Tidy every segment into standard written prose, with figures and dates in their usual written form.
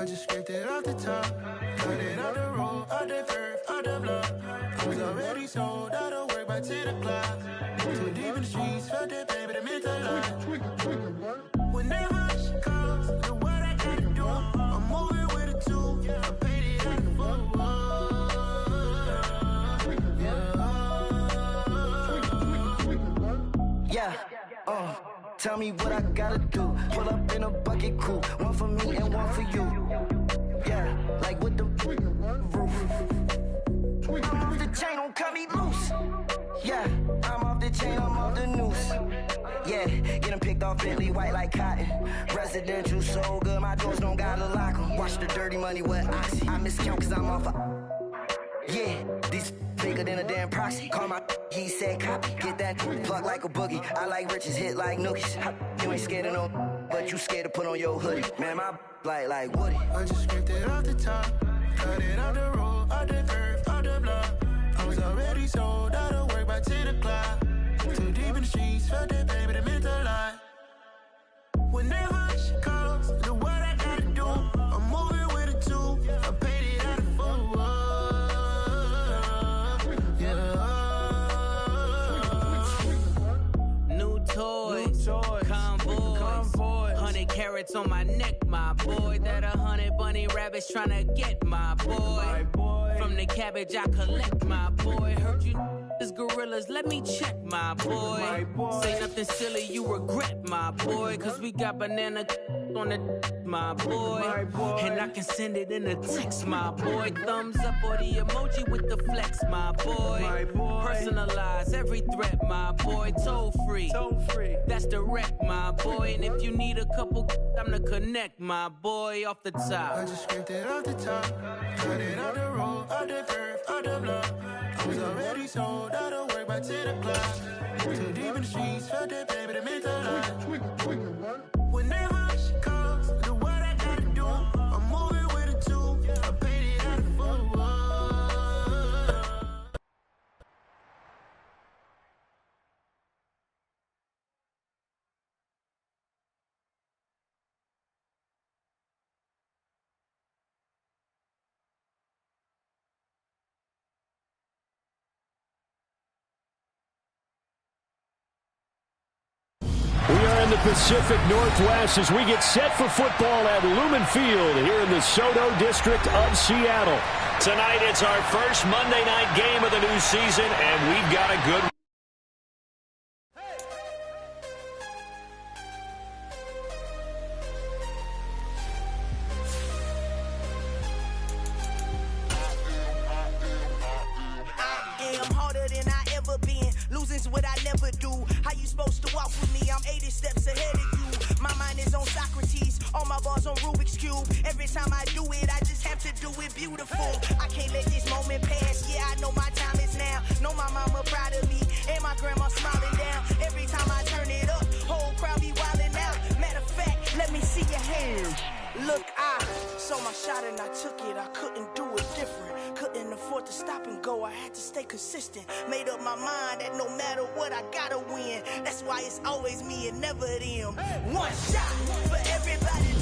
I just scraped it off the top. Got it out the road, out the curve, out the block. I was already sold out of work by 10 o'clock. Too deep in the streets, felt that pain, but it meant a lot. Whenever she calls, know what I gotta do. I'm moving with a two. I paid it out the full. Yeah, tell me what I gotta do. Pull up in a bucket crew, one for me and one for you. Yeah, like with the roof. I'm off the chain, don't cut me loose. Yeah, I'm off the chain, I'm off the noose. Yeah, getting picked off Bentley white like cotton. Residential so good, my doors don't gotta lock 'em. Watch the dirty money with Oxy. I miscount cause I'm off yeah, these bigger than a damn proxy. Call my he said copy. Get that plug like a boogie. I like riches, hit like nookies. You ain't scared of no, but you scared to put on your hoodie. Man, my like Woody. I just scraped it off the top. Cut it out the road, out the curve, out the block. I was already sold out of work by 10 o'clock. Too deep in the streets, felt that pain, but it meant a lot. Whenever she calls, know what I gotta do. I'm moving with a two. I paid it out of full. Toys, convoys, 100 carats on my neck, my boy. That 100 bunny rabbits tryna get my boy. From the cabbage I collect, my boy. Heard you is gorillas, let me check, my boy. Say nothing silly, you regret, my boy. Cause we got banana on the my boy. And I can send it in a text, my boy. Thumbs up or the emoji with the flex, my boy. Personalize every threat, my boy. Toll free. That's direct, my boy. And if you need a couple, I'm to connect, my boy, off the top. I just scraped it off the top. Cut it out the road, out the curve, out the block. I was already sold out of work by 10 o'clock. Too deep in the streets, felt that pain, but it meant a lot. Whenever she calls, know what I gotta do. I'm moving with a two. I paid it out of full. We are in the Pacific Northwest as we get set for football at Lumen Field here in the SoDo district of Seattle. Tonight it's our first Monday night game of the new season, and we've got a good one. Losing's what I never do. How you supposed to walk with me? I'm 80 steps ahead of you. My mind is on Socrates, all my bars on Rubik's Cube. Every time I do it, I just have to do it beautiful. I can't let this moment pass. Yeah, I know my time is now. Know my mama proud of me, and my grandma smiling down. Every time I turn it up, whole crowd be wildin' out. Matter of fact, let me see your hands. Look, I saw my shot and I took it. I couldn't do it different. Couldn't afford to stop and go. I had to stay consistent. Made up my mind that no matter what, I gotta win. That's why it's always me and never them. One shot for everybody.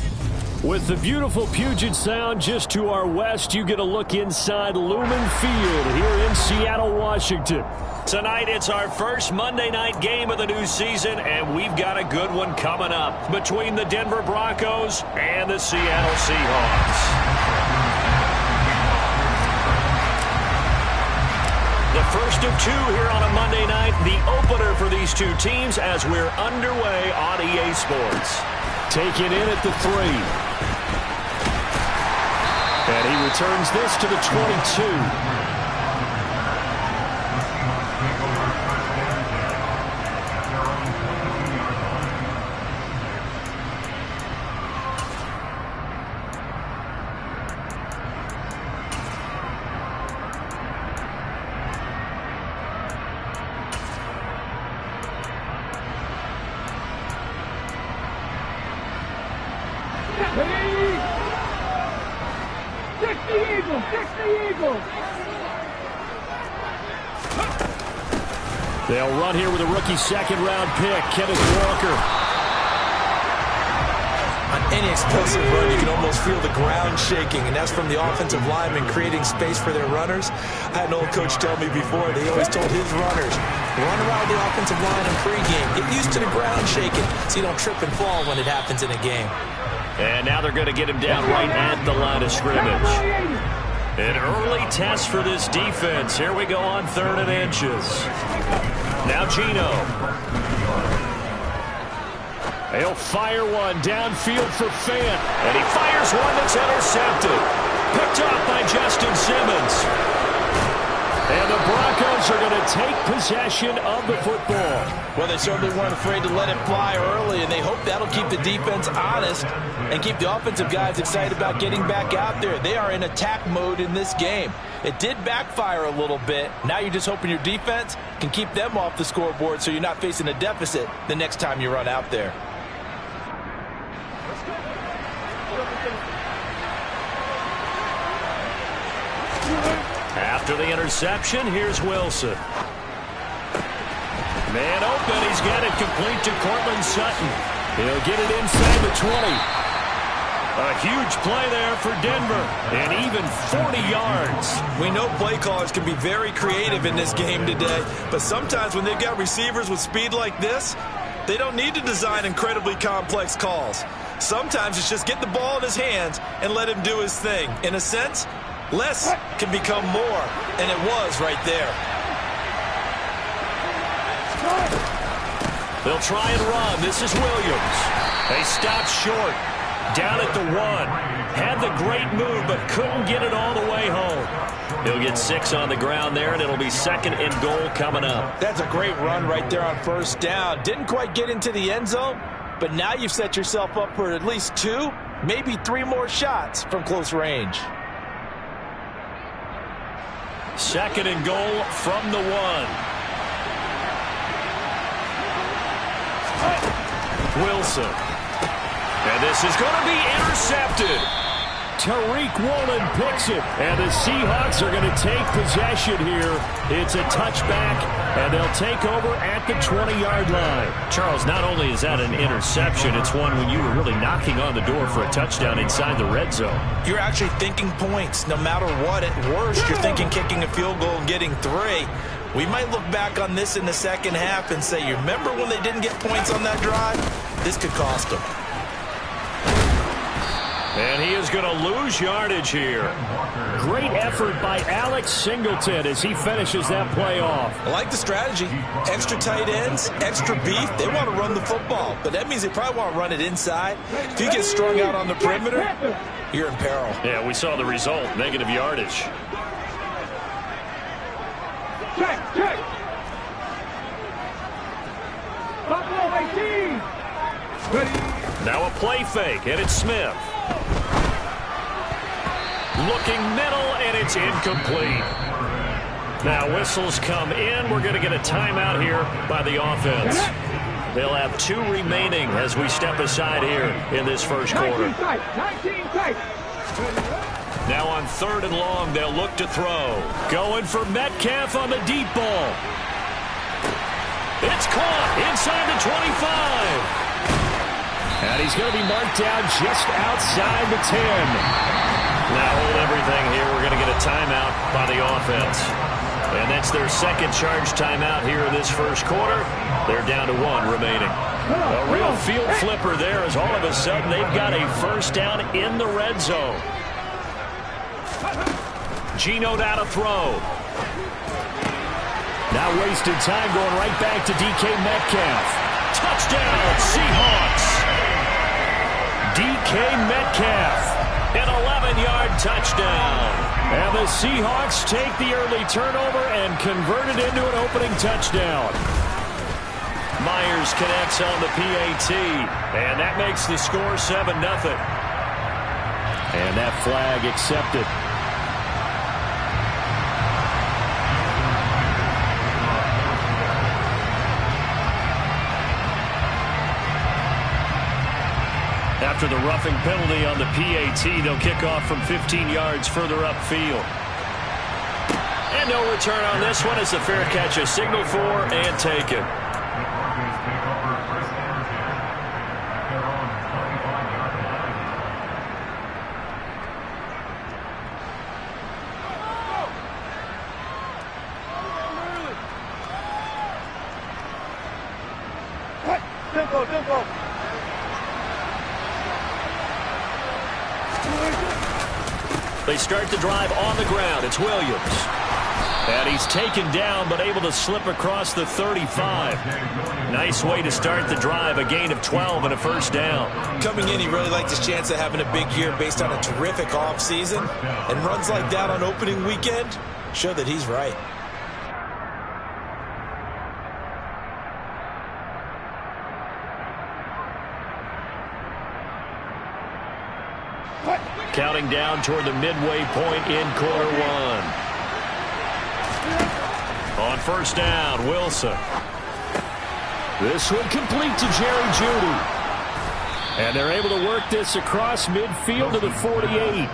With the beautiful Puget Sound just to our west, you get a look inside Lumen Field here in Seattle, Washington. Tonight it's our first Monday night game of the new season, and we've got a good one coming up between the Denver Broncos and the Seattle Seahawks. The first of two here on a Monday night, the opener for these two teams as we're underway on EA Sports. Taken in at the 3. And he returns this to the 22. They'll run here with a rookie second-round pick, Kenneth Walker. An any explosive run, you can almost feel the ground shaking, and that's from the offensive linemen creating space for their runners. I had an old coach tell me before, they always told his runners, run around the offensive line in pregame. Get used to the ground shaking so you don't trip and fall when it happens in a game. And now they're going to get him down right at the line of scrimmage. An early test for this defense. Here we go on 3rd and inches. Now Geno. He'll fire one downfield for Fant. And he fires one that's intercepted. Picked off by Justin Simmons. And the Broncos are going to take possession of the football. Well, they certainly weren't afraid to let it fly early, and they hope that'll keep the defense honest and keep the offensive guys excited about getting back out there. They are in attack mode in this game. It did backfire a little bit. Now you're just hoping your defense can keep them off the scoreboard so you're not facing a deficit the next time you run out there. After the interception, here's Wilson. Man open, he's got it complete to Courtland Sutton. He'll get it inside the 20. A huge play there for Denver, and even 40 yards. We know play callers can be very creative in this game today, but sometimes when they've got receivers with speed like this, they don't need to design incredibly complex calls. Sometimes it's just get the ball in his hands and let him do his thing. In a sense, less can become more, and it was right there. They'll try and run. This is Williams. They stop short. Down at the 1. Had the great move, but couldn't get it all the way home. He'll get 6 on the ground there, and it'll be 2nd and goal coming up. That's a great run right there on 1st down. Didn't quite get into the end zone, but now you've set yourself up for at least 2, maybe 3 more shots from close range. 2nd and goal from the 1. Wilson. And this is going to be intercepted. Tariq Woolen picks it. And the Seahawks are going to take possession here. It's a touchback, and they'll take over at the 20-yard line. Charles, not only is that an interception, it's one when you were really knocking on the door for a touchdown inside the red zone. You're actually thinking points. No matter what, at worst, you're thinking kicking a field goal and getting 3. We might look back on this in the second half and say, you remember when they didn't get points on that drive? This could cost them. And he is going to lose yardage here. Great effort by Alex Singleton as he finishes that play off. I like the strategy. Extra tight ends, extra beef. They want to run the football, but that means they probably want to run it inside. If you get strung out on the perimeter, you're in peril. Yeah, we saw the result, negative yardage. Check. Buffalo 18. Ready. Now a play fake, and it's Smith. Looking middle, and it's incomplete. Now whistles come in. We're going to get a timeout here by the offense. They'll have 2 remaining as we step aside here in this first quarter. 19 tight. Now on 3rd and long, they'll look to throw. Going for Metcalf on the deep ball. It's caught inside the 25. And he's going to be marked down just outside the 10. Now hold everything here. We're going to get a timeout by the offense. And that's their 2nd charge timeout here in this first quarter. They're down to 1 remaining. A real field flipper there as all of a sudden they've got a 1st down in the red zone. Geno down to throw. Now wasted time going right back to DK Metcalf. Touchdown, Seahawks. DK Metcalf, an 11-yard touchdown. And the Seahawks take the early turnover and convert it into an opening touchdown. Myers connects on the PAT, and that makes the score 7-0. And that flag accepted. After the roughing penalty on the PAT, they'll kick off from 15 yards further upfield. And no return on this one as the fair catch is signaled for and taken. They start the drive on the ground. It's Williams. And he's taken down, but able to slip across the 35. Nice way to start the drive, a gain of 12 and a first down. Coming in, he really liked his chance of having a big year based on a terrific offseason. And runs like that on opening weekend show that he's right. Counting down toward the midway point in quarter one. On first down, Wilson. This one complete to Jerry Jeudy. And they're able to work this across midfield to the 48.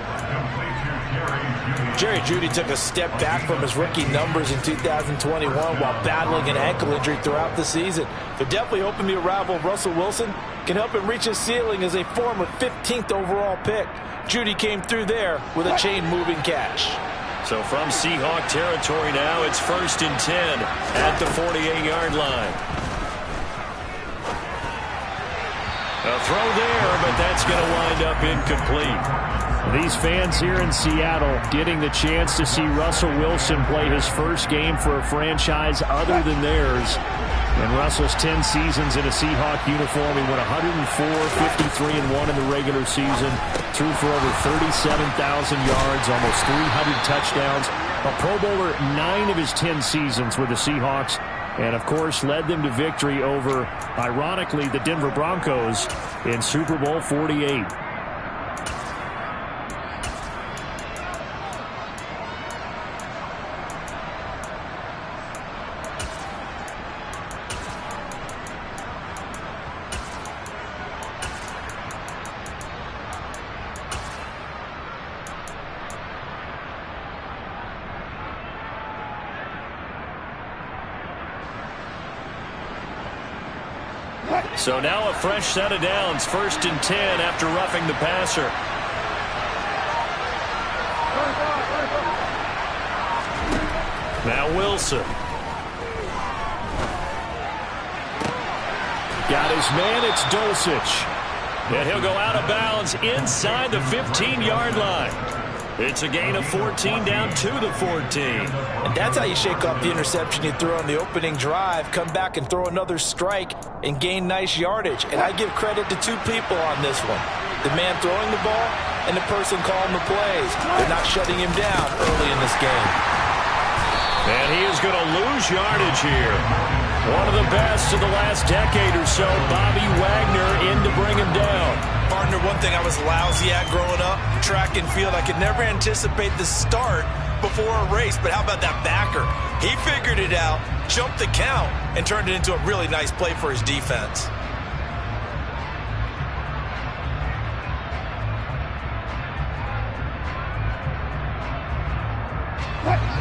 Jerry Jeudy took a step back from his rookie numbers in 2021 while battling an ankle injury throughout the season. They're definitely hoping the arrival of Russell Wilson can help him reach his ceiling as a former 15th overall pick. Jeudy came through there with a chain-moving catch. So from Seahawk territory now, it's 1st and 10 at the 48-yard line. A throw there, but that's going to wind up incomplete. These fans here in Seattle getting the chance to see Russell Wilson play his first game for a franchise other than theirs. In Russell's 10 seasons in a Seahawk uniform, he went 104, 53-1 in the regular season, threw for over 37,000 yards, almost 300 touchdowns, a Pro Bowler 9 of his 10 seasons with the Seahawks, and of course led them to victory over, ironically, the Denver Broncos in Super Bowl 48. So now a fresh set of downs, 1st and 10 after roughing the passer. Now Wilson. Got his man, it's Dulcich. And he'll go out of bounds inside the 15-yard line. It's a gain of 14 down to the 14. And that's how you shake off the interception you threw on the opening drive, come back and throw another strike and gain nice yardage. And I give credit to two people on this one. The man throwing the ball and the person calling the plays. They're not shutting him down early in this game. And he is going to lose yardage here. One of the best of the last decade or so, Bobby Wagner in to bring him down. Partner, one thing I was lousy at growing up, track and field, I could never anticipate the start before a race, but how about that backer? He figured it out, jumped the count, and turned it into a really nice play for his defense.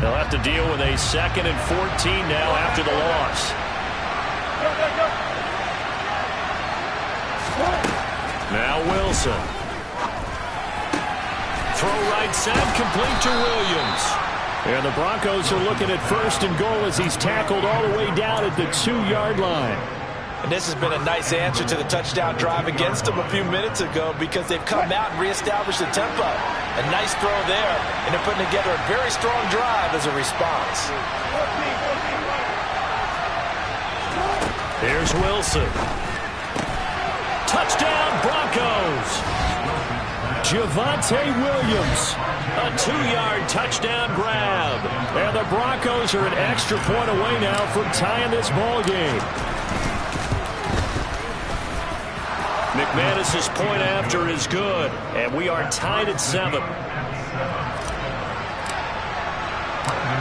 They'll have to deal with a 2nd and 14 now after the loss. Now Wilson. Throw right side, complete to Williams. And the Broncos are looking at 1st and goal as he's tackled all the way down at the 2-yard line. And this has been a nice answer to the touchdown drive against them a few minutes ago because they've come out and reestablished the tempo. A nice throw there, and they're putting together a very strong drive as a response. Here's Wilson. Touchdown, Broncos. Javonte Williams, a 2-yard touchdown grab. And the Broncos are an extra point away now from tying this ball game. McManus's point after is good, and we are tied at 7.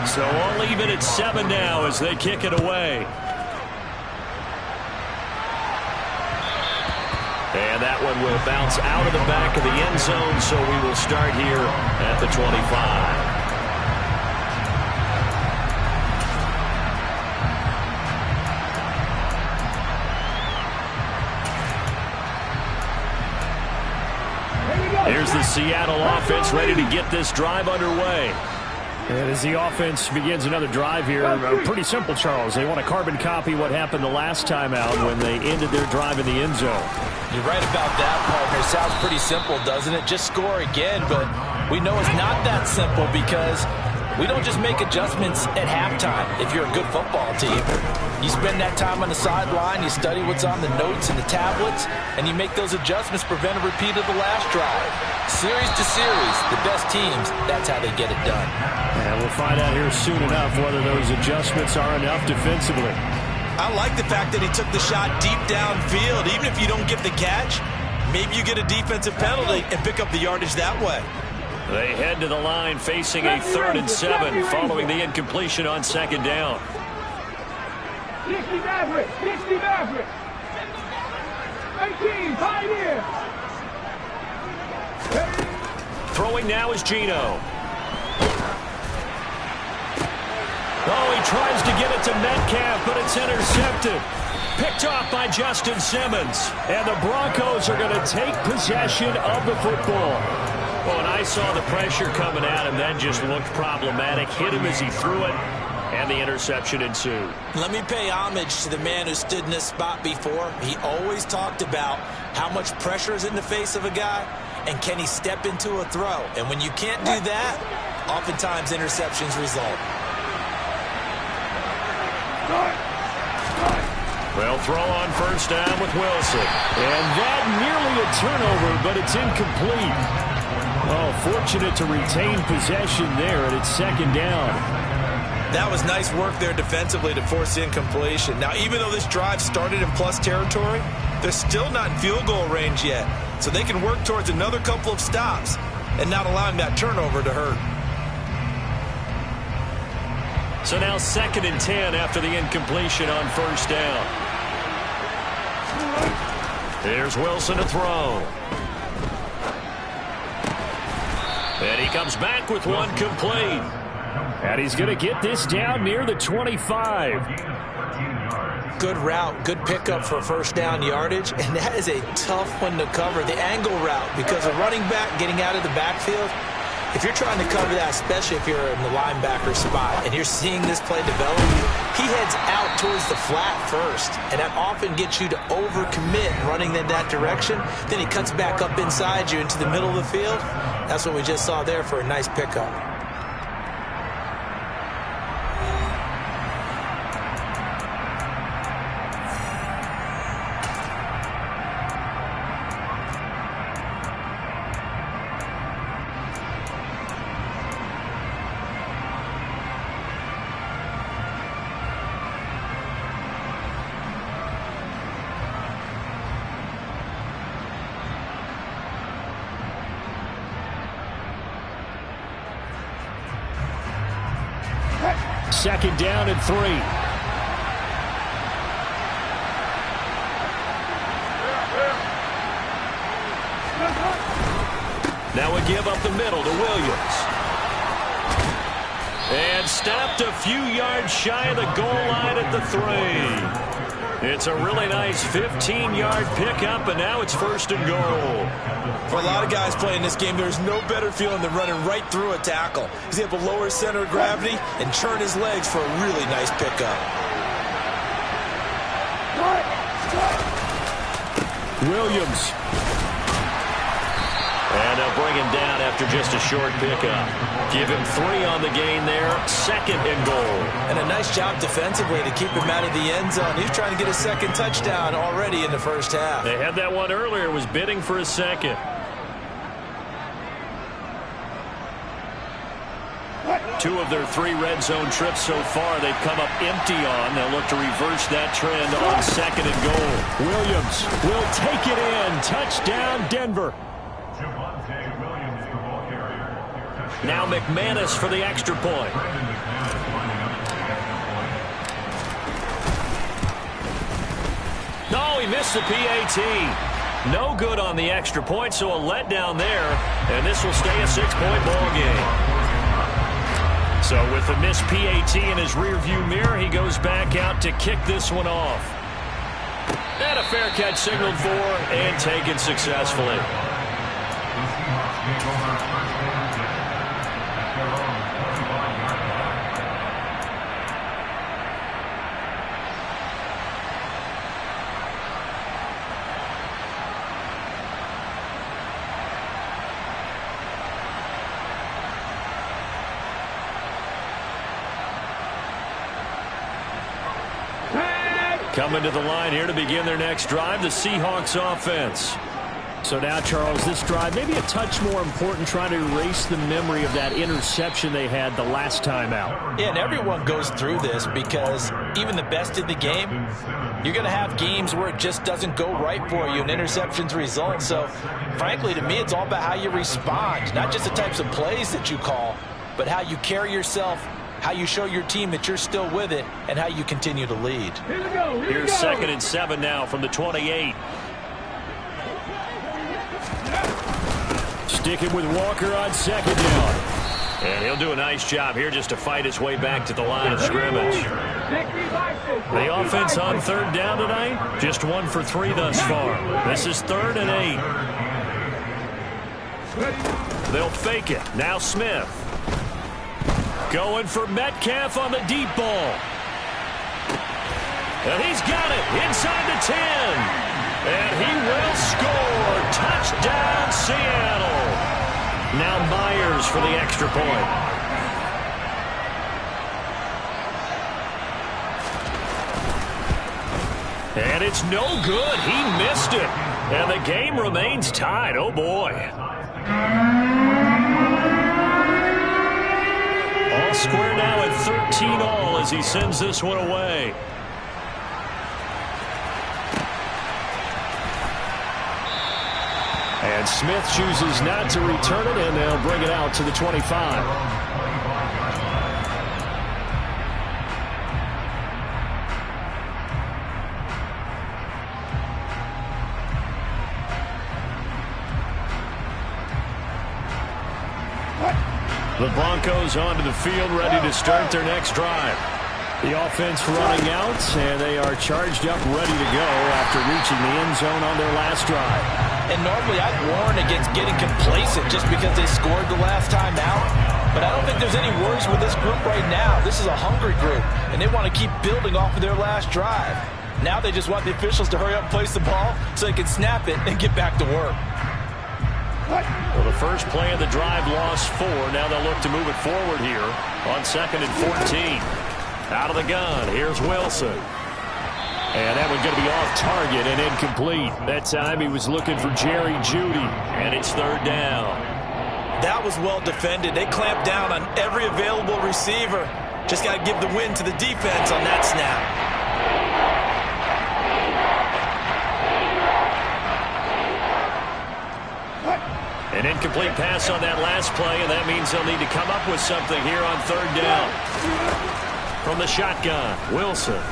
So all even at 7 now as they kick it away. And that one will bounce out of the back of the end zone, so we will start here at the 25. Here's the Seattle offense ready to get this drive underway. And as the offense begins another drive here, pretty simple, Charles. They want to carbon copy what happened the last time out when they ended their drive in the end zone. You're right about that, partner. Sounds pretty simple, doesn't it? Just score again, but we know it's not that simple because we don't just make adjustments at halftime if you're a good football team. You spend that time on the sideline, you study what's on the notes and the tablets, and you make those adjustments to prevent a repeat of the last drive. Series to series, the best teams, that's how they get it done. And we'll find out here soon enough whether those adjustments are enough defensively. I like the fact that he took the shot deep downfield. Even if you don't get the catch, maybe you get a defensive penalty and pick up the yardage that way. They head to the line facing a 3rd and 7 following the incompletion on 2nd down. 60 Maverick, 60 Maverick. 18, Pioneer. Throwing now is Geno. Oh, he tries to get it to Metcalf, but it's intercepted. Picked off by Justin Simmons. And the Broncos are going to take possession of the football. Well, and I saw the pressure coming at him. That just looked problematic. Hit him as he threw it, and the interception ensued. Let me pay homage to the man who stood in this spot before. He always talked about how much pressure is in the face of a guy, and can he step into a throw. And when you can't do that, oftentimes interceptions result. Well, throw on 1st down with Wilson. And that nearly a turnover, but it's incomplete. Oh, fortunate to retain possession there, and it's 2nd down. That was nice work there defensively to force incompletion. Now, even though this drive started in plus territory, they're still not in field goal range yet. So they can work towards another couple of stops and not allowing that turnover to hurt. So now 2nd and 10 after the incompletion on 1st down. Here's Wilson to throw. And he comes back with one complete. And he's going to get this down near the 25. Good route, good pickup for 1st down yardage, and that is a tough one to cover. The angle route, because a running back getting out of the backfield, if you're trying to cover that, especially if you're in the linebacker spot, and you're seeing this play develop, he heads out towards the flat first, and that often gets you to overcommit running in that direction. Then he cuts back up inside you into the middle of the field. That's what we just saw there for a nice pickup. Second down and 3. Now a give up the middle to Williams. And stopped a few yards shy of the goal line at the 3. It's a really nice 15-yard pickup, and now it's 1st and goal. For a lot of guys playing this game, there's no better feeling than running right through a tackle. He's able to lower his center of gravity and churn his legs for a really nice pickup. Williams. And they'll bring him down after just a short pickup. Give him 3 on the gain there. 2nd and goal. And a nice job defensively to keep him out of the end zone. He's trying to get a 2nd touchdown already in the 1st half. They had that one earlier, was bidding for a 2nd. 2 of their 3 red zone trips so far, they've come up empty on. They'll look to reverse that trend on 2nd and goal. Williams will take it in. Touchdown, Denver. Now McManus for the extra point. No, he missed the PAT. No good on the extra point, so a letdown there. And this will stay a 6-point ball game. So with the missed PAT in his rearview mirror, he goes back out to kick this one off. And a fair catch signaled for and taken successfully. Coming to the line here to begin their next drive, the Seahawks offense. So now, Charles, this drive maybe a touch more important, trying to erase the memory of that interception they had the last time out. Yeah, and everyone goes through this because even the best in the game, you're going to have games where it just doesn't go right for you and interceptions result. So, frankly, to me, it's all about how you respond, not just the types of plays that you call, but how you carry yourself, how you show your team that you're still with it, and how you continue to lead. Here's 2nd and 7 now from the 28. Sticking with Walker on 2nd down. And he'll do a nice job here just to fight his way back to the line of scrimmage. The offense on 3rd down tonight, just 1 for 3 thus far. This is 3rd and 8. They'll fake it. Now Smith. Going for Metcalf on the deep ball. And he's got it inside the 10. And he will score. Touchdown, Seattle. Now Myers for the extra point. And it's no good. He missed it. And the game remains tied. Oh, boy. All square now at 13-all as he sends this one away. And Smith chooses not to return it, and they'll bring it out to the 25. The Broncos onto the field, ready to start their next drive. The offense running out, and they are charged up, ready to go after reaching the end zone on their last drive. And normally I'd warn against getting complacent just because they scored the last time out. But I don't think there's any worries with this group right now. This is a hungry group, and they want to keep building off of their last drive. Now they just want the officials to hurry up and place the ball so they can snap it and get back to work. Well, the first play of the drive lost 4. Now they'll look to move it forward here on 2nd and 14. Out of the gun, here's Wilson. And that one's going to be off target and incomplete. That time he was looking for Jerry Jeudy, and it's 3rd down. That was well defended. They clamped down on every available receiver. Just got to give the win to the defense on that snap. An incomplete pass on that last play, and that means they'll need to come up with something here on 3rd down. From the shotgun, Wilson.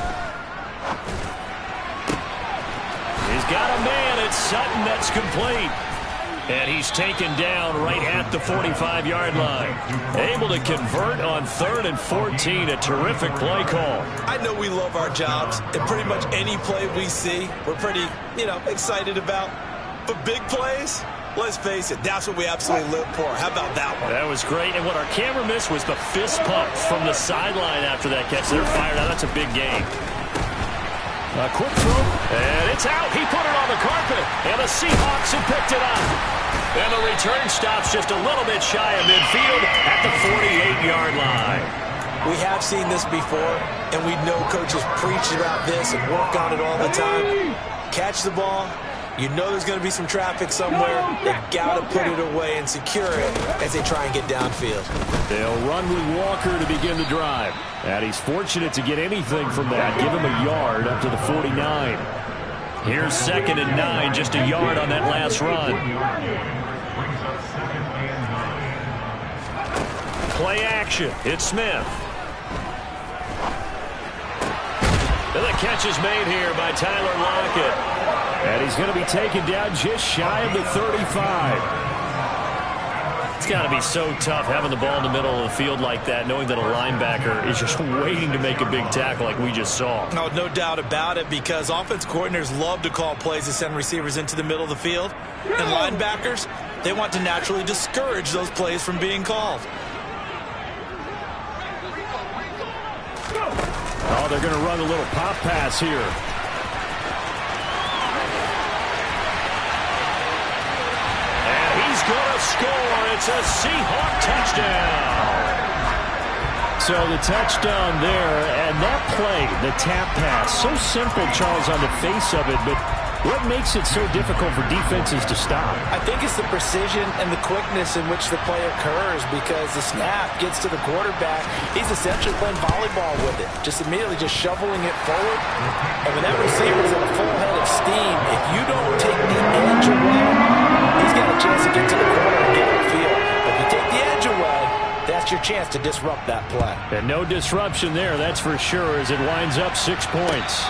He's got a man. It's Sutton that's complete. And he's taken down right at the 45-yard line. Able to convert on 3rd and 14. A terrific play call. I know we love our jobs, and pretty much any play we see, we're pretty, excited about. But big plays, let's face it, that's what we absolutely live for. How about that one? That was great. And what our camera missed was the fist pump from the sideline after that catch. They're fired out. That's a big game. A quick throw, and it's out. He put it on the carpet, and the Seahawks have picked it up. And the return stops just a little bit shy of midfield at the 48-yard line. We have seen this before, and we know coaches preach about this and work on it all the time. Catch the ball. You know there's going to be some traffic somewhere. They've got to put it away and secure it as they try and get downfield. They'll run with Walker to begin the drive. And he's fortunate to get anything from that. Give him a yard up to the 49. Here's 2nd and 9, just a yard on that last run. Play action. It's Smith. And the catch is made here by Tyler Lockett. And he's going to be taken down just shy of the 35. It's got to be so tough having the ball in the middle of the field like that, knowing that a linebacker is just waiting to make a big tackle like we just saw. No doubt about it, because offense coordinators love to call plays to send receivers into the middle of the field. And linebackers, they want to naturally discourage those plays from being called. Oh, they're going to run a little pop pass here. And he's going to score. It's a Seahawk touchdown. So the touchdown there, and that play, the tap pass, so simple, Charles, on the face of it, but what makes it so difficult for defenses to stop? I think it's the precision and the quickness in which the play occurs, because the snap gets to the quarterback. He's essentially playing volleyball with it, just immediately just shoveling it forward. And when that receiver's at a full head of steam, if you don't take the edge away, he's got a chance to get to the corner and get upfield. If you take the edge away, that's your chance to disrupt that play. And no disruption there, that's for sure, as it winds up 6 points.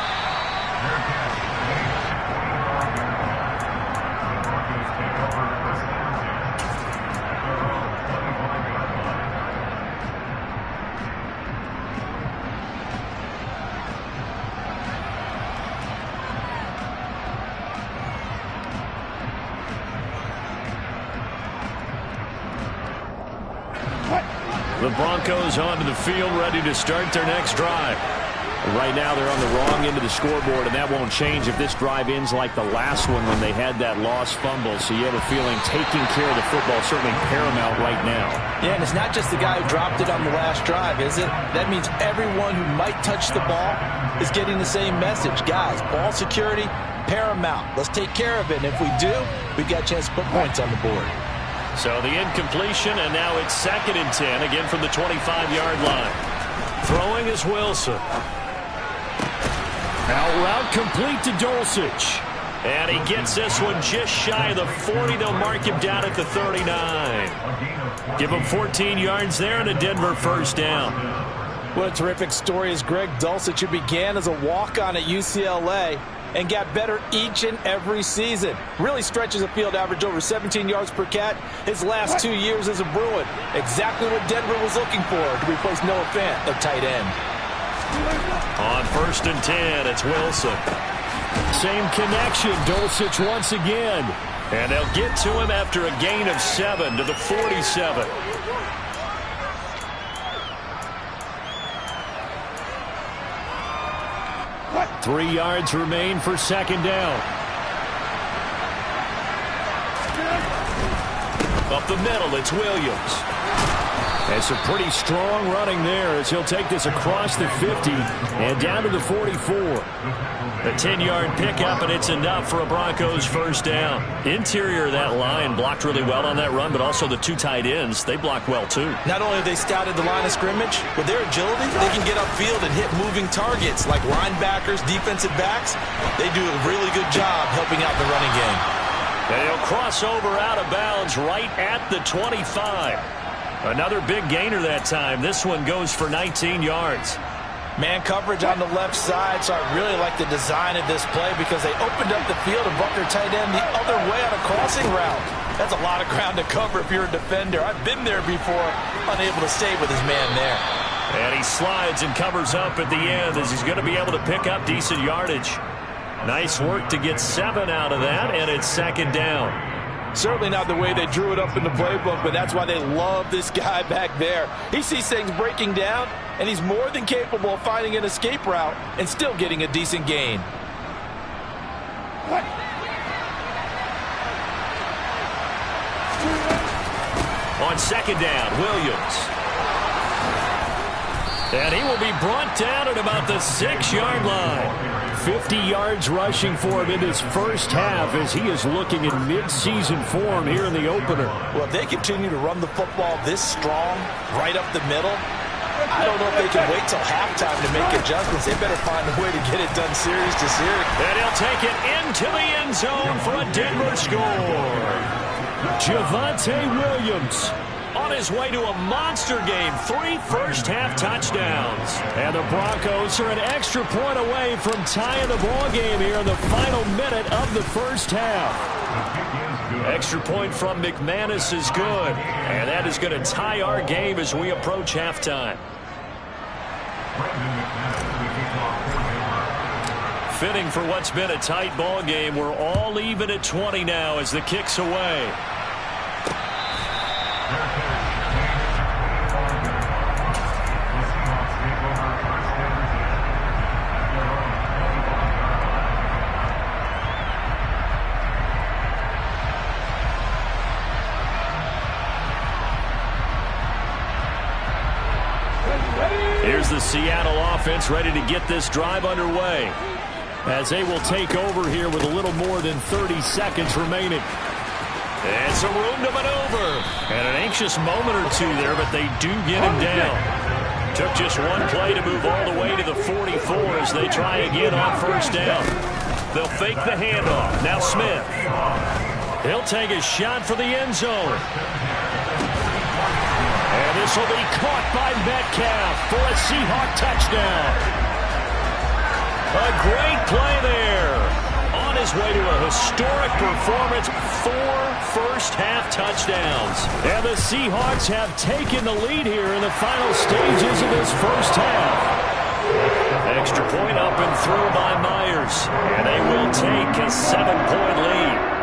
The Broncos onto the field, ready to start their next drive. Right now they're on the wrong end of the scoreboard, and that won't change if this drive ends like the last one when they had that lost fumble. So you have a feeling taking care of the football is certainly paramount right now. Yeah, and it's not just the guy who dropped it on the last drive, is it? That means everyone who might touch the ball is getting the same message. Guys, ball security, paramount. Let's take care of it, and if we do, we've got a chance to put points on the board. So the incompletion, and now it's 2nd and 10, again from the 25-yard line. Throwing is Wilson. Out route complete to Dulcich. And he gets this one just shy of the 40. They'll mark him down at the 39. Give him 14 yards there and a Denver first down. What a terrific story is Greg Dulcich, who began as a walk-on at UCLA and got better each and every season. Really stretches a field average over 17 yards per catch his last 2 years as a Bruin. Exactly what Denver was looking for to replace Noah Fant, their tight end. On 1st and 10, it's Wilson. Same connection, Dulcich once again. And they'll get to him after a gain of 7 to the 47. What? 3 yards remain for 2nd down. Up the middle, it's Williams. And some pretty strong running there as he'll take this across the 50 and down to the 44. A 10-yard pickup, and it's enough for a Broncos first down. Interior of that line blocked really well on that run, but also the 2 tight ends, they blocked well too. Not only have they scouted the line of scrimmage, with their agility, they can get upfield and hit moving targets like linebackers, defensive backs. They do a really good job helping out the running game. And he'll cross over out of bounds right at the 25. Another big gainer that time. This one goes for 19 yards. Man coverage on the left side, so I really like the design of this play because they opened up the field and brought their tight end the other way on a crossing route. That's a lot of ground to cover if you're a defender. I've been there before, unable to stay with his man there. And he slides and covers up at the end as he's going to be able to pick up decent yardage. Nice work to get 7 out of that, and it's 2nd down. Certainly not the way they drew it up in the playbook, but that's why they love this guy back there. He sees things breaking down, and he's more than capable of finding an escape route and still getting a decent gain. On 2nd down, Williams. And he will be brought down at about the 6-yard line. 50 yards rushing for him in his first half as he is looking in mid-season form here in the opener. Well, if they continue to run the football this strong, right up the middle, I don't know if they can wait till halftime to make adjustments. They better find a way to get it done series to series. And he'll take it into the end zone for a Denver score. Javonte Williams on his way to a monster game. 3 first-half touchdowns. And the Broncos are an extra point away from tying the ball game here in the final minute of the first half. Extra point from McManus is good. And that is going to tie our game as we approach halftime. Fitting for what's been a tight ball game. We're all even at 20 now as the kick's away. Seattle offense ready to get this drive underway, as they will take over here with a little more than 30 seconds remaining. And some room to maneuver. And an anxious moment or two there, but they do get him down. Took just one play to move all the way to the 44 as they try again on first down. They'll fake the handoff. Now Smith. He'll take a shot for the end zone. And this will be caught by Metcalf for a Seahawk touchdown. A great play there. On his way to a historic performance, 4 first-half touchdowns. And the Seahawks have taken the lead here in the final stages of this first half. Extra point up and through by Myers. And they will take a 7-point lead.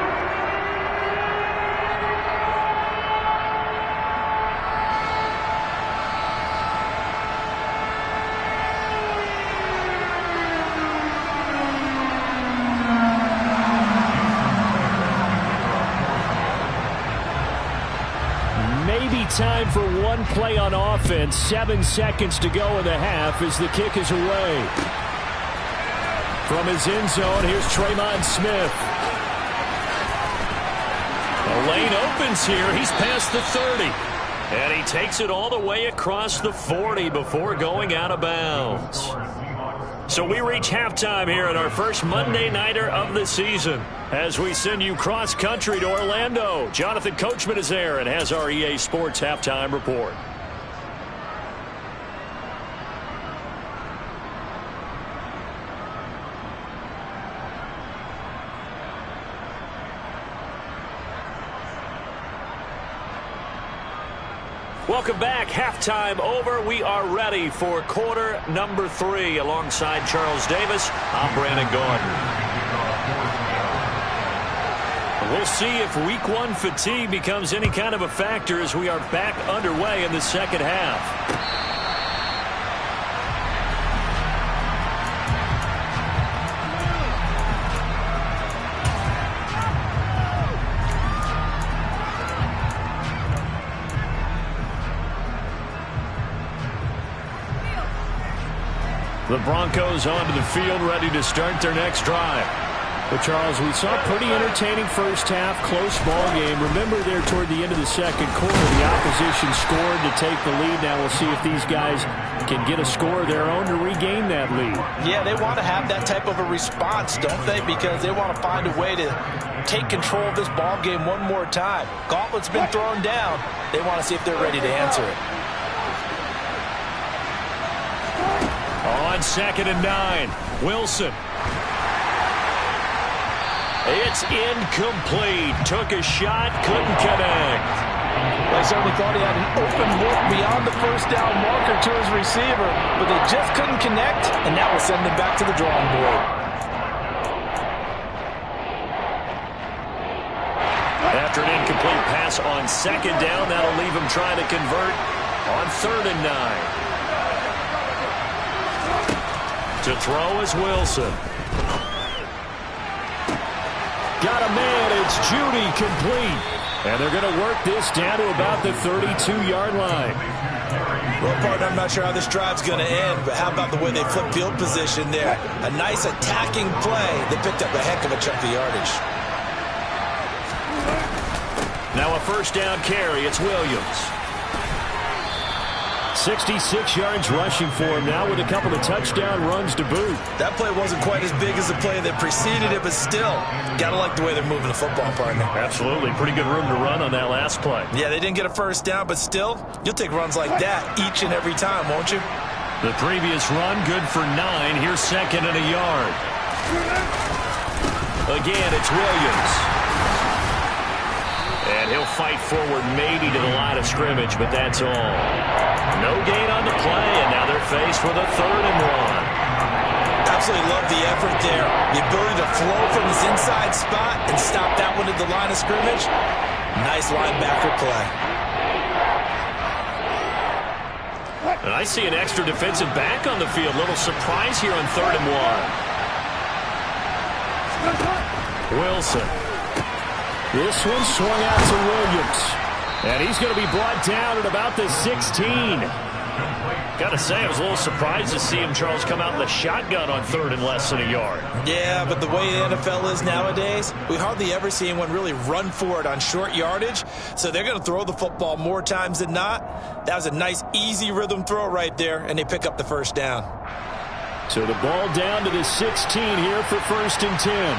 Time for one play on offense. 7 seconds to go in the half as the kick is away. From his end zone, here's Tremon Smith. The lane opens here. He's past the 30. And he takes it all the way across the 40 before going out of bounds. So we reach halftime here at our first Monday Nighter of the season as we send you cross-country to Orlando. Jonathan Coachman is there and has our EA Sports Halftime Report. Welcome back. Halftime over. We are ready for quarter number 3. Alongside Charles Davis, I'm Brandon Gordon. We'll see if week 1 fatigue becomes any kind of a factor as we are back underway in the second half. The Broncos onto the field, ready to start their next drive. But, Charles, we saw a pretty entertaining first half, close ball game. Remember there toward the end of the second quarter, the opposition scored to take the lead. Now we'll see if these guys can get a score of their own to regain that lead. Yeah, they want to have that type of a response, don't they? Because they want to find a way to take control of this ball game one more time. Gauntlet's been thrown down. They want to see if they're ready to answer it. On 2nd and 9, Wilson. It's incomplete. Took a shot, couldn't connect. They certainly thought he had an open look beyond the first down marker to his receiver, but they just couldn't connect, and that will send them back to the drawing board. After an incomplete pass on 2nd down, that'll leave him trying to convert on 3rd and 9. To throw is Wilson. Got a man, it's Judy, complete. And they're going to work this down to about the 32-yard line. Well, partner, I'm not sure how this drive's going to end, but how about the way they flip field position there? A nice attacking play. They picked up a heck of a chunk of yardage. Now a first down carry, it's Williams. 66 yards rushing for him now with a couple of touchdown runs to boot. That play wasn't quite as big as the play that preceded it, but still, gotta like the way they're moving the football, partner. Absolutely. Pretty good room to run on that last play. Yeah, they didn't get a first down, but still, you'll take runs like that each and every time, won't you? The previous run, good for 9. Here's 2nd and a yard. Again, it's Williams. And he'll fight forward maybe to the line of scrimmage, but that's all. No gain on the play, and now they're faced with a 3rd and 1. Absolutely love the effort there. The ability to flow from his inside spot and stop that one at the line of scrimmage. Nice linebacker play. And I see an extra defensive back on the field. Little surprise here on 3rd and 1. Wilson. This one swung out to Williams. And he's going to be brought down at about the 16. Got to say, I was a little surprised to see him, Charles, come out in the shotgun on 3rd and less than a yard. Yeah, but the way the NFL is nowadays, we hardly ever see anyone really run for it on short yardage. So they're going to throw the football more times than not. That was a nice, easy rhythm throw right there, and they pick up the first down. So the ball down to the 16 here for 1st and 10.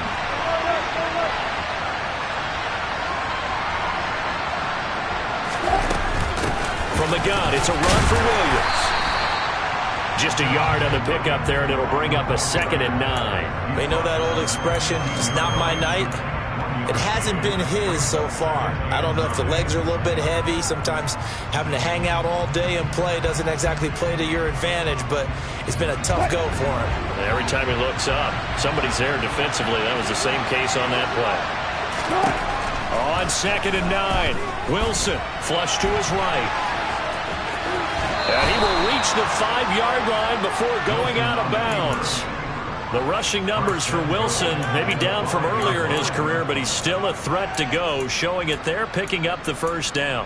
From the gun, it's a run for Williams. Just a yard on the pickup there, and it'll bring up a 2nd and 9. They know that old expression, it's not my night. It hasn't been his so far. I don't know if the legs are a little bit heavy. Sometimes having to hang out all day and play doesn't exactly play to your advantage, but it's been a tough go for him. Every time he looks up, somebody's there defensively. That was the same case on that play. On 2nd and 9, Wilson flush to his right. And he will reach the 5-yard line before going out of bounds. The rushing numbers for Wilson maybe down from earlier in his career, but he's still a threat to go, showing it there, picking up the first down.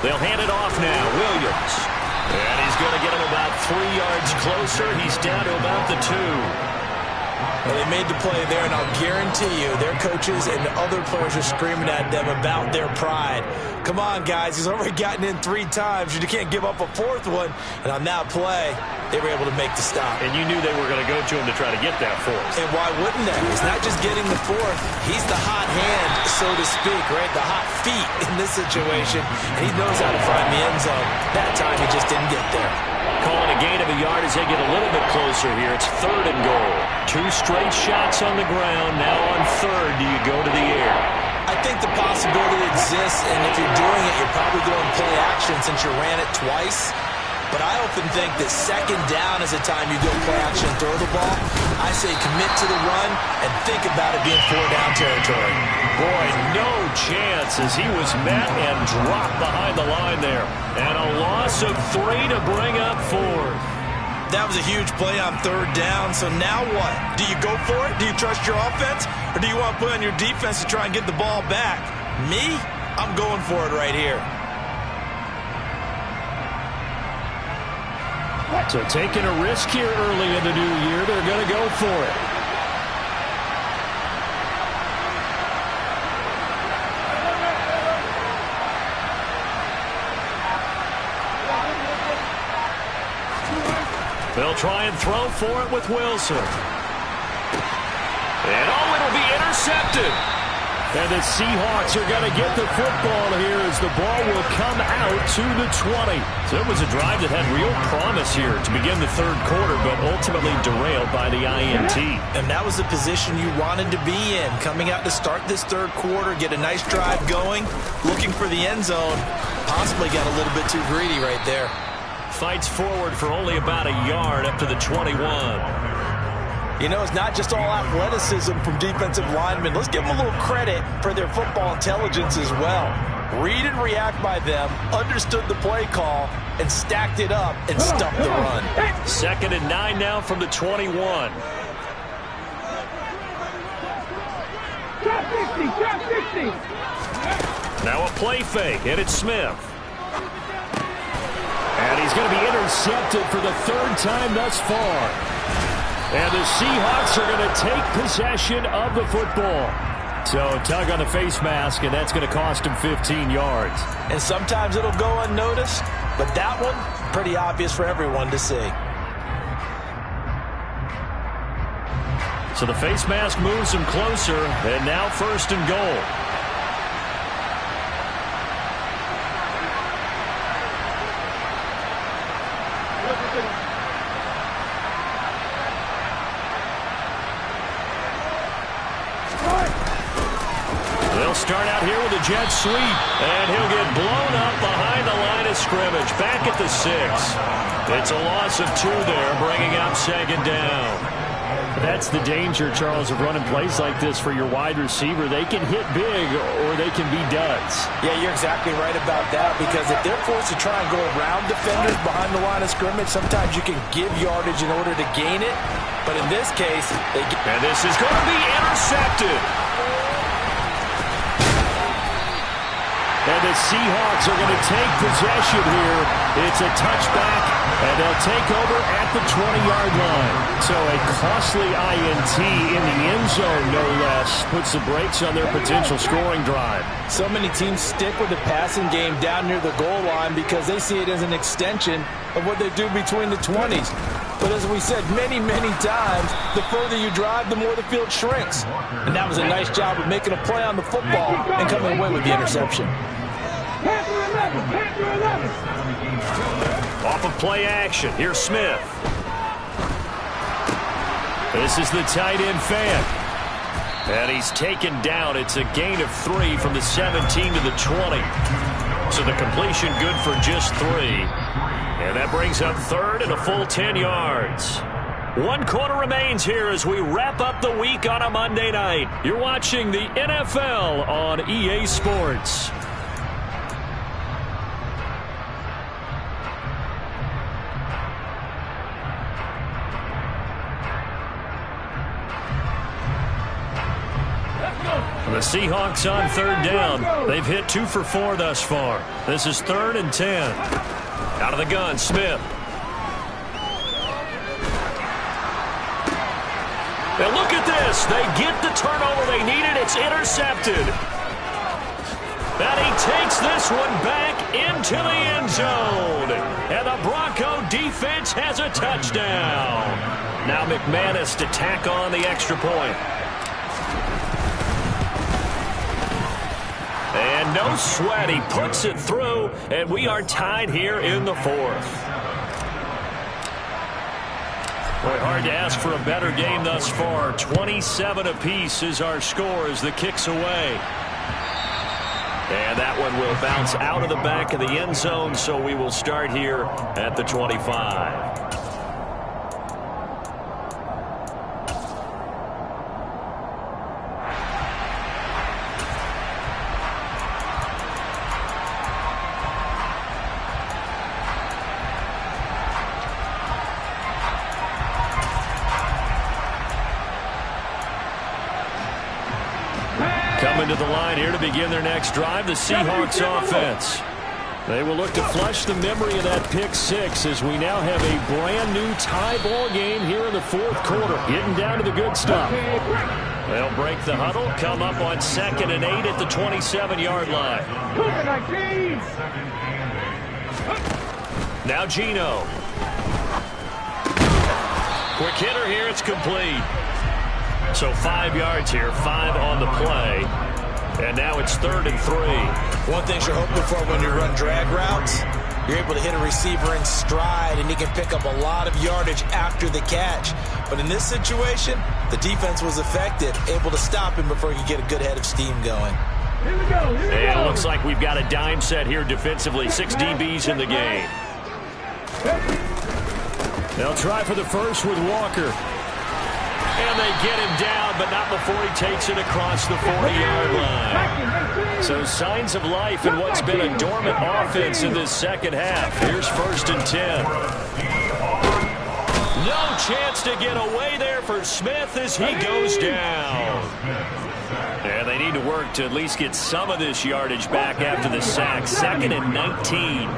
They'll hand it off now. Williams. And he's going to get him about 3 yards closer. He's down to about the 2. Well, they made the play there, and I'll guarantee you their coaches and the other players are screaming at them about their pride. Come on, guys. He's already gotten in 3 times. You can't give up a 4th one. And on that play, they were able to make the stop. And you knew they were going to go to him to try to get that 4th. And why wouldn't they? He's not just getting the 4th. He's the hot hand, so to speak, right? The hot feet in this situation. And he knows how to find the end zone. That time, he just didn't get there. Calling a gain of a yard as they get a little bit closer here. It's 3rd and goal. 2 straight shots on the ground. Now on 3rd, do you go to the air? I think the possibility exists, and if you're doing it, you're probably going play action since you ran it twice. But I often think that 2nd down is the time you go play action and throw the ball. I say commit to the run and think about it being 4-down territory. Boy, no chance as he was met and dropped behind the line there. And a loss of 3 to bring up 4th. That was a huge play on 3rd down, so now what? Do you go for it? Do you trust your offense? Or do you want to put on your defense to try and get the ball back? Me? I'm going for it right here. So taking a risk here early in the new year, they're going to go for it. They'll try and throw for it with Wilson. And it'll be intercepted. And the Seahawks are going to get the football here as the ball will come out to the 20. So it was a drive that had real promise here to begin the 3rd quarter, but ultimately derailed by the INT. And that was the position you wanted to be in, coming out to start this 3rd quarter, get a nice drive going, looking for the end zone. Possibly got a little bit too greedy right there. Fights forward for only about a yard up to the 21. You know, it's not just all athleticism from defensive linemen. Let's give them a little credit for their football intelligence as well. Read and react by them, understood the play call, and stacked it up and stuffed the run. 2nd and 9 now from the 21. Drop 60. Now a play fake, and it's Smith. And he's going to be intercepted for the 3rd time thus far. And the Seahawks are going to take possession of the football. So tug on the face mask, and that's going to cost him 15 yards. And sometimes it'll go unnoticed, but that one, pretty obvious for everyone to see. So the face mask moves him closer, and now 1st and goal. Start out here with a jet sweep, and he'll get blown up behind the line of scrimmage, back at the 6. It's a loss of 2 there, bringing up 2nd down. That's the danger, Charles, of running plays like this for your wide receiver. They can hit big or they can be duds. Yeah, you're exactly right about that, because if they're forced to try and go around defenders behind the line of scrimmage, sometimes you can give yardage in order to gain it. But in this case, they get... And this is going to be intercepted. And the Seahawks are going to take possession here. It's a touchback, and they'll take over at the 20-yard line. So a costly INT in the end zone, no less, puts the brakes on their potential scoring drive. So many teams stick with the passing game down near the goal line because they see it as an extension of what they do between the 20s. But as we said many, many times, the further you drive, the more the field shrinks. And that was a nice job of making a play on the football and coming away with the interception. Off of play action, here's Smith. This is the tight end fan. And he's taken down. It's a gain of 3 from the 17 to the 20. So the completion good for just 3. And that brings up third and a full 10 yards. 1 quarter remains here as we wrap up the week on a Monday night. You're watching the NFL on EA Sports. The Seahawks on third down. They've hit 2 for 4 thus far. This is 3rd and 10. Out of the gun, Smith. And look at this. They get the turnover they needed. It's intercepted. And he takes this one back into the end zone. And the Bronco defense has a touchdown. Now McManus to tack on the extra point. And no sweat, he puts it through, and we are tied here in the 4th. Boy, hard to ask for a better game thus far. 27 apiece is our score as the kick's away. And that one will bounce out of the back of the end zone, so we will start here at the 25. Coming to the line here to begin their next drive, the Seahawks offense. They will look to flush the memory of that pick 6 as we now have a brand new tie ball game here in the 4th quarter. Getting down to the good stuff. They'll break the huddle, come up on 2nd and 8 at the 27-yard line. Now Geno. Quick hitter here, it's complete. So 5 yards here, 5 on the play. And now it's 3rd and 3. One thing you're hoping for when you run drag routes, you're able to hit a receiver in stride, and he can pick up a lot of yardage after the catch. But in this situation, the defense was effective, able to stop him before he could get a good head of steam going. Here we go. And it looks like we've got a dime set here defensively. 6 DBs in the game. They'll try for the first with Walker. And they get him down, but not before he takes it across the 40-yard line. So signs of life in what's been a dormant offense in this second half. Here's 1st and 10. No chance to get away there for Smith as he goes down. And they need to work to at least get some of this yardage back after the sack. 2nd and 19.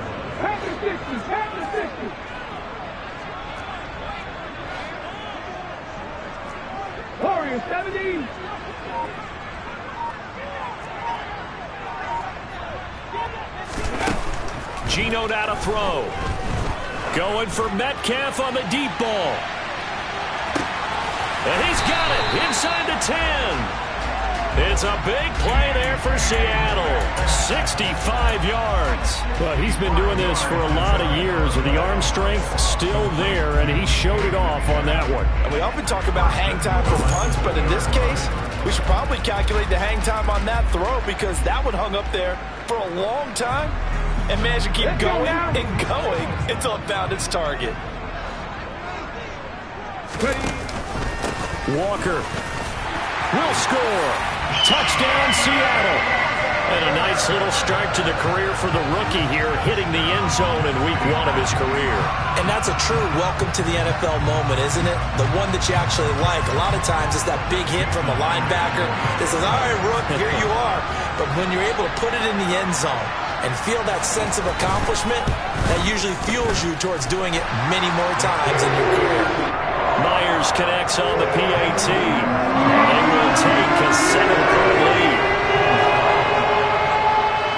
Warriors 70. Geno now to throw. Going for Metcalf on the deep ball. And he's got it inside the 10. It's a big play there for Seattle. 65 yards. But he's been doing this for a lot of years, and the arm strength still there, and he showed it off on that one. And we often talk about hang time for punts, but in this case, we should probably calculate the hang time on that throw because that one hung up there for a long time and managed to keep going and going until it found its target. Walker will score. Touchdown, Seattle. And a nice little start to the career for the rookie here, hitting the end zone in week 1 of his career. And that's a true welcome to the NFL moment, isn't it? The one that you actually like. A lot of times it's that big hit from a linebacker that says, all right, Rook, here you are. But when you're able to put it in the end zone and feel that sense of accomplishment, that usually fuels you towards doing it many more times in your career. Myers connects on the PAT. They will take a 7-point lead.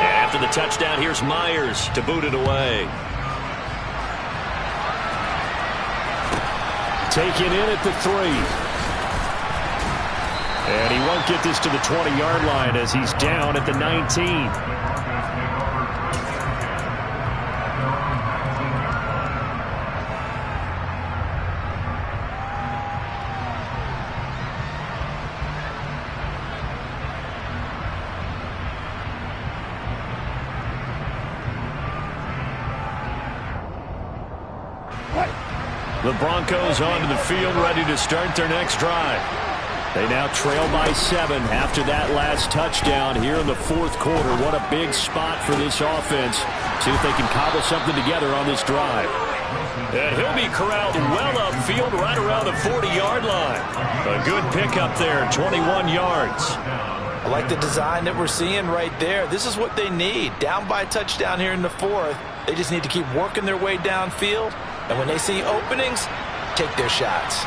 And after the touchdown, here's Myers to boot it away. Taken in at the 3. And he won't get this to the 20-yard line as he's down at the 19. The Broncos onto the field, ready to start their next drive. They now trail by 7 after that last touchdown here in the 4th quarter. What a big spot for this offense. See if they can cobble something together on this drive. And he'll be corralled well upfield right around the 40-yard line. A good pickup there, 21 yards. I like the design that we're seeing right there. This is what they need. Down by a touchdown here in the 4th. They just need to keep working their way downfield. And when they see openings, take their shots.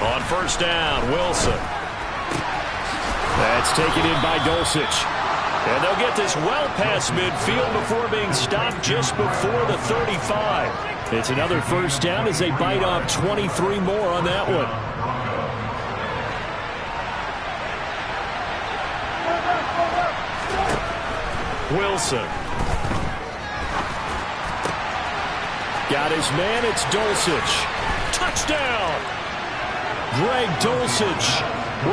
On first down, Wilson. That's taken in by Dulcich. And they'll get this well past midfield before being stopped just before the 35. It's another first down as they bite off 23 more on that one. Wilson. Got his man, it's Dulcich. Touchdown! Greg Dulcich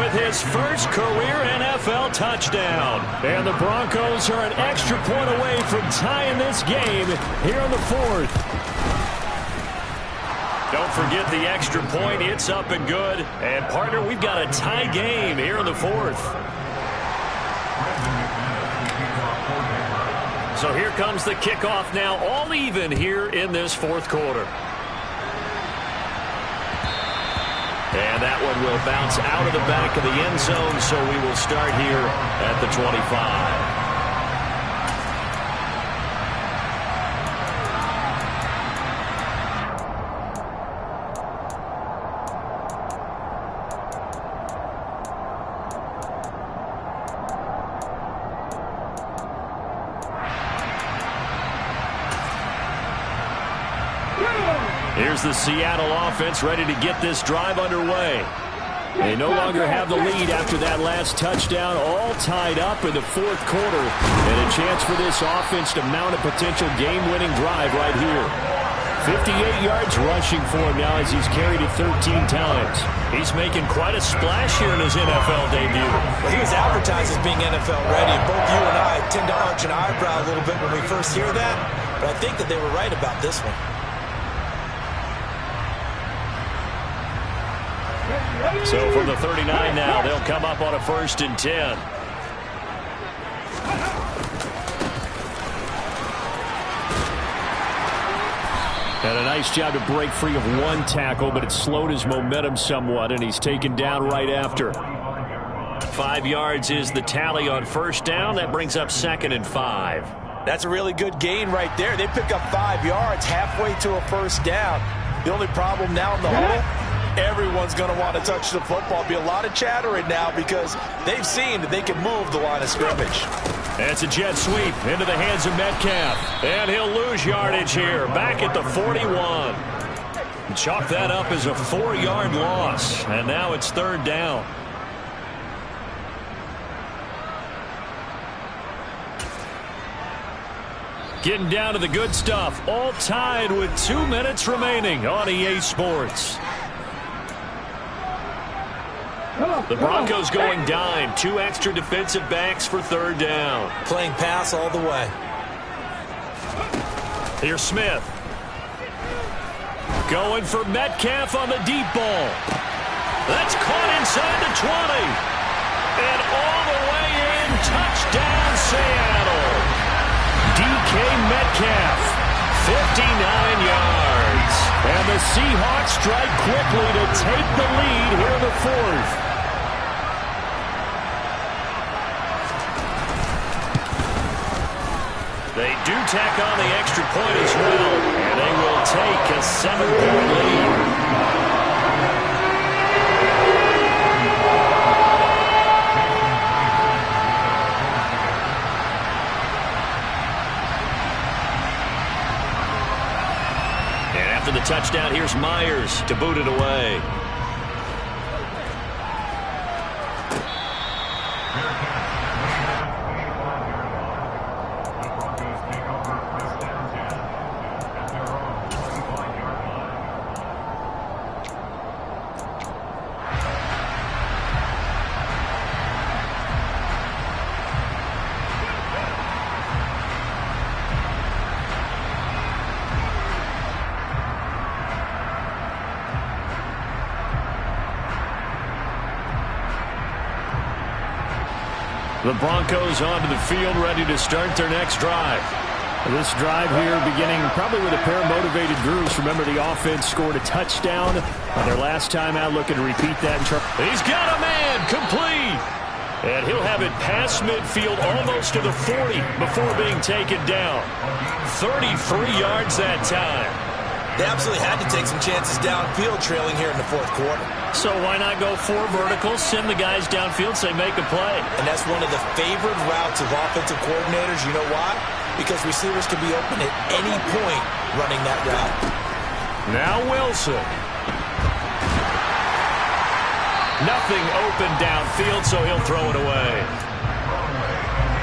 with his first career NFL touchdown. And the Broncos are an extra point away from tying this game here in the 4th. Don't forget the extra point. It's up and good. And, partner, we've got a tie game here in the 4th. So here comes the kickoff now, all even here in this 4th quarter. And that one will bounce out of the back of the end zone, so we will start here at the 25. Here's the Seattle offense ready to get this drive underway. They no longer have the lead after that last touchdown, all tied up in the 4th quarter. And a chance for this offense to mount a potential game-winning drive right here. 58 yards rushing for him now as he's carried it 13 times. He's making quite a splash here in his NFL debut. Well, he was advertised as being NFL ready. Both you and I tend to arch an eyebrow a little bit when we first hear that. But I think that they were right about this one. So from the 39 now, they'll come up on a 1st and 10. And a nice job to break free of one tackle, but it slowed his momentum somewhat, and he's taken down right after. 5 yards is the tally on first down. That brings up 2nd and 5. That's a really good gain right there. They pick up 5 yards halfway to a first down. The only problem now in the hole, everyone's going to want to touch the football. Be a lot of chattering now because they've seen that they can move the line of scrimmage. That's a jet sweep into the hands of Metcalf. And he'll lose yardage here. Back at the 41. Chalk that up as a 4-yard loss. And now it's 3rd down. Getting down to the good stuff. All tied with 2 minutes remaining on EA Sports. The Broncos going dime. 2 extra defensive backs for 3rd down. Playing pass all the way. Here's Smith. Going for Metcalf on the deep ball. That's caught inside the 20. And all the way in, touchdown Seattle. DK Metcalf, 59 yards. And the Seahawks strike quickly to take the lead here in the fourth. They do tack on the extra point as well, and they will take a 7-point lead. And after the touchdown, here's Myers to boot it away. The Broncos onto the field, ready to start their next drive. This drive here beginning probably with a pair of motivated groups. Remember, the offense scored a touchdown on their last time out, looking to repeat that. He's got a man, complete. And he'll have it past midfield, almost to the 40 before being taken down. 33 yards that time. They absolutely had to take some chances downfield trailing here in the fourth quarter. So why not go 4 verticals, send the guys downfield, say make a play. And that's one of the favored routes of offensive coordinators. You know why? Because receivers can be open at any point running that route. Now Wilson. Nothing open downfield, so he'll throw it away.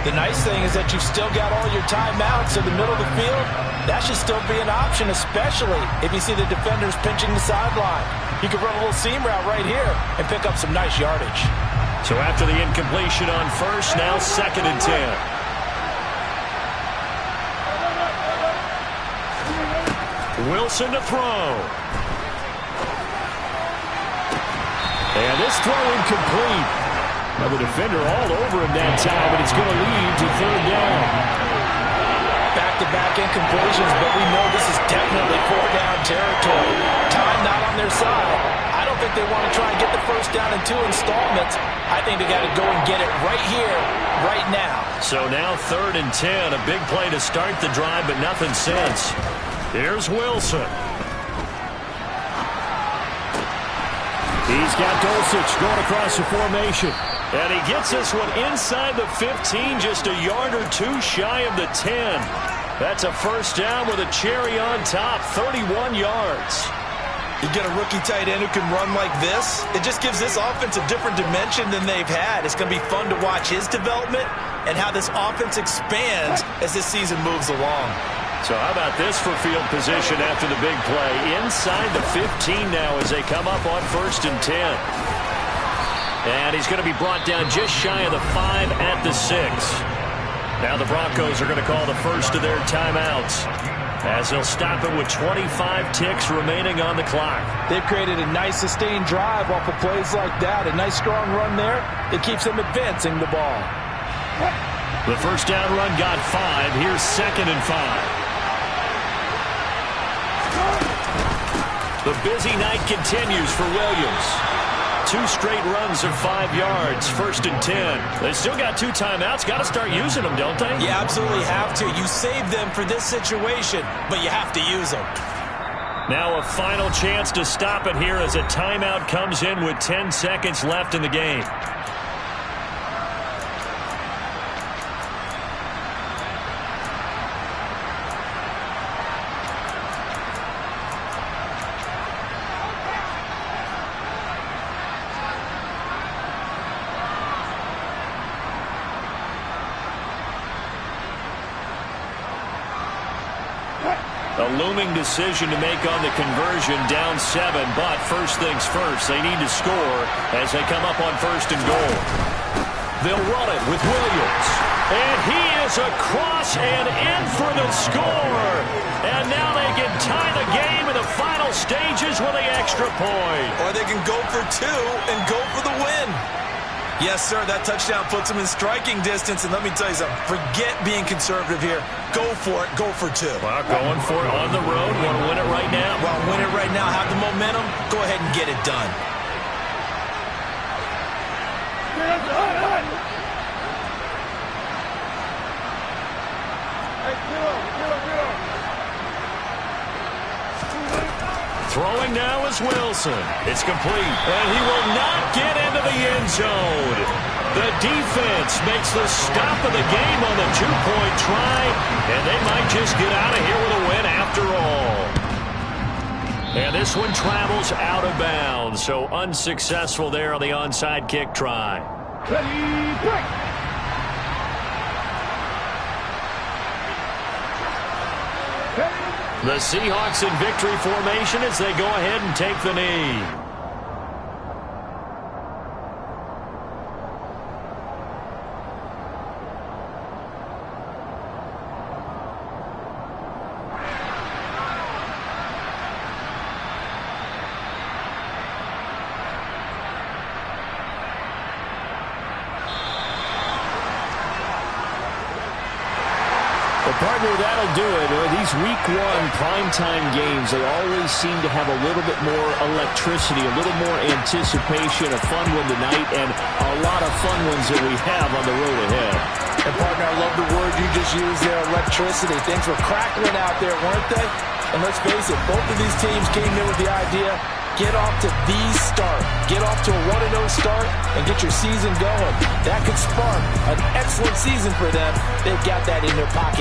The nice thing is that you've still got all your timeouts in the middle of the field. That should still be an option, especially if you see the defenders pinching the sideline. You can run a little seam route right here and pick up some nice yardage. So after the incompletion on first, now 2nd and 10. Wilson to throw. And this throw incomplete. Now the defender all over him that time, but it's going to lead to 3rd down. Back-to-back incompletions, but we know this is definitely 4th-down territory. Time not on their side. I don't think they want to try and get the first down in 2 installments. I think they got to go and get it right here, right now. So now 3rd and 10, a big play to start the drive, but nothing since. Here's Wilson. He's got Dulcich going across the formation. And he gets this one inside the 15, just a yard or 2 shy of the 10. That's a first down with a cherry on top, 31 yards. You get a rookie tight end who can run like this, it just gives this offense a different dimension than they've had. It's going to be fun to watch his development and how this offense expands as this season moves along. So how about this for field position after the big play? Inside the 15 now as they come up on 1st and 10. And he's going to be brought down just shy of the 5 at the 6. Now the Broncos are going to call the first of their timeouts as they'll stop it with 25 ticks remaining on the clock. They've created a nice sustained drive off of plays like that. A nice strong run there. It keeps them advancing the ball. The first down run got 5. Here's 2nd and 5. The busy night continues for Williams. 2 straight runs of 5 yards, 1st and 10. They still got 2 timeouts. Got to start using them, don't they? You absolutely have to. You save them for this situation, but you have to use them. Now a final chance to stop it here as a timeout comes in with 10 seconds left in the game. A looming decision to make on the conversion, down 7, but first things first, they need to score as they come up on 1st and goal. They'll run it with Williams. And he is across and in for the score. And now they can tie the game in the final stages with the extra point. Or they can go for two and go for the win. Yes, sir, that touchdown puts them in striking distance. And let me tell you something, forget being conservative here. Go for it, go for two. Well, going for it on the road. Want to win it right now? Well, win it right now, have the momentum. Go ahead and get it done. Throwing now is Wilson. It's complete, and he will not get into the end zone. The defense makes the stop of the game on the two-point try, and they might just get out of here with a win after all. And this one travels out of bounds, so unsuccessful there on the onside kick try. Ready, break! The Seahawks in victory formation as they go ahead and take the knee. Partner, that'll do it. These week one primetime games, they always seem to have a little bit more electricity, a little more anticipation, a fun one tonight, and a lot of fun ones that we have on the road ahead. And, partner, I love the word you just used there, electricity. Things were crackling out there, weren't they? And let's face it, both of these teams came in with the idea, get off to the start. Get off to a 1-0 start and get your season going. That could spark an excellent season for them. They've got that in their pocket.